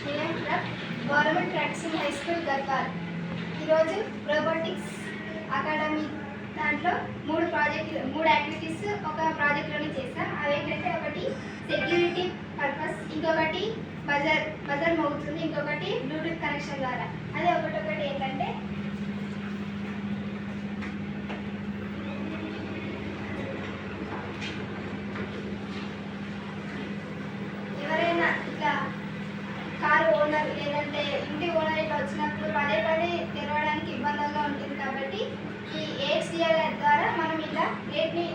నేను government practising high school Gadwal. ఈరోజు robotics academy దాంట్లో మూడు యాక్టివిటీస్ ఒక ప్రాజెక్ట్లోనే చేస్తాం. అవి ఏంటంటే ఒకటి సెక్యూరిటీ పర్పస్, ఇంకొకటి బజర్ మోగుతుంది, ఇంకొకటి బ్లూటూత్ కనెక్షన్ ద్వారా. అదే ఒకటి ఏంటంటే ఎవరైనా ఇట్లా కారు ఓనర్ లేదంటే ఇంటి ఓనర్ ఇట్లా వచ్చినప్పుడు పదే తెరవడానికి ఇబ్బందిగా ఉంటుంది. కాబట్టి ఈ ఏహెచ్డిఎల్ ద్వారా మనం ఇలా గేట్ని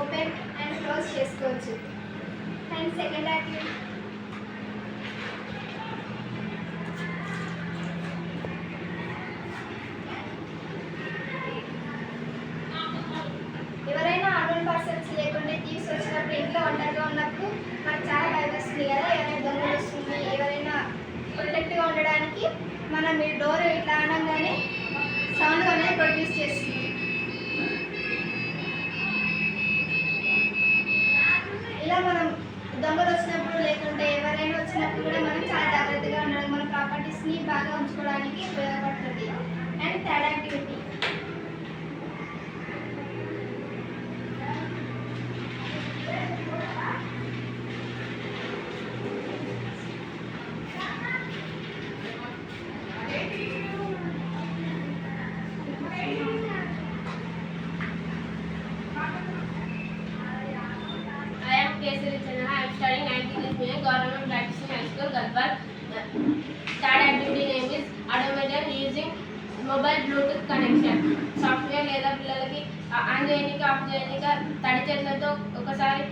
ఓపెన్ అండ్ క్లోజ్ చేసుకోవచ్చు. అండ్ సెకండ్ యాక్టివిటీ ఎవరైనా అన్నోన్ పర్సన్స్ లేకుంటే థీవ్స్ వచ్చినప్పుడు ఇంట్లో ఒంటరిగా ఉన్నప్పుడు మనకు చాలా భయం వస్తుంది కదా, ఎవరైనా దొంగలు వస్తుంది, ఎవరైనా ప్రొటెక్ట్గా ఉండడానికి మనం ఈ డోర్ ఇట్లా అనగానే సౌండ్ అనేది ప్రొడ్యూస్ చేస్తుంది. ఇలా మనం దొంగలు వచ్చినప్పుడు లేకుంటే ఎవరైనా వచ్చినప్పుడు కూడా మనం చాలా జాగ్రత్తగా ఉండడం, మన ప్రాపర్టీస్ని బాగా ఉంచుకోవడానికి ఉపయోగపడుతుంది. And third activity I am studying 9th class Government Practicing High School, Gadwal. Third activity name is automated using mobile Bluetooth connection. Software లేదా పిల్లలకి ఆన్ చేయడానికి ఆఫ్ చేయడానికి తడి చేతులతో ఒకసారి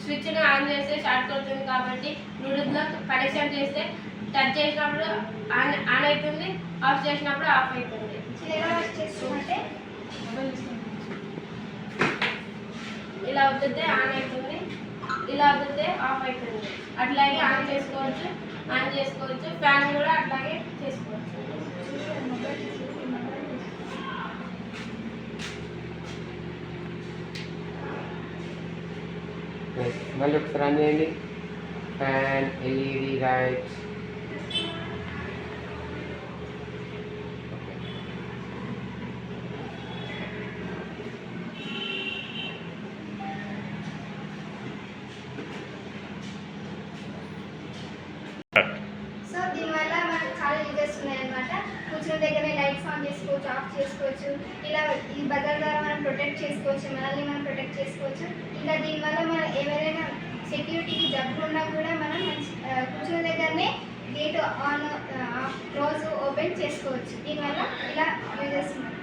స్విచ్ని ఆన్ చేస్తే షార్ట్ కొడుతుంది. కాబట్టి బ్లూటూత్లో కనెక్షన్ చేస్తే టచ్ చేసినప్పుడు ఆన్ అవుతుంది, ఆఫ్ చేసినప్పుడు ఆఫ్ అవుతుంది. ఇలా అవుతుంది ఆన్ అవుతుంది, ఇలా అవుతుంది ఆఫ్ అవుతుంది. అట్లాగే ఆన్ చేసుకోవచ్చు, ఫ్యాన్ కూడా అట్లాగే చేసుకోవచ్చు. మళ్ళీ ఒకసారి ఆన్ చేయండి. Fan, LED lights. సో దీనివల్ల మనకు చాలా యూజెస్ ఉన్నాయన్నమాట. కూర్చున్న దగ్గరనే లైట్స్ ఆన్ చేసుకోవచ్చు, ఆఫ్ చేసుకోవచ్చు. ఇలా ఈ బజర్ ద్వారా మనం ప్రొటెక్ట్ చేసుకోవచ్చు, మనల్ని మనం ప్రొటెక్ట్ చేసుకోవచ్చు. ఇంకా దీనివల్ల మనం ఎవరైనా సెక్యూరిటీకి జబ్బు ఉన్నా కూడా మనం కూర్చున్న దగ్గరనే గేట్ ఆన్ క్లోజ్ ఓపెన్ చేసుకోవచ్చు. దీనివల్ల ఇలా యూజెస్ ఉన్నాయి.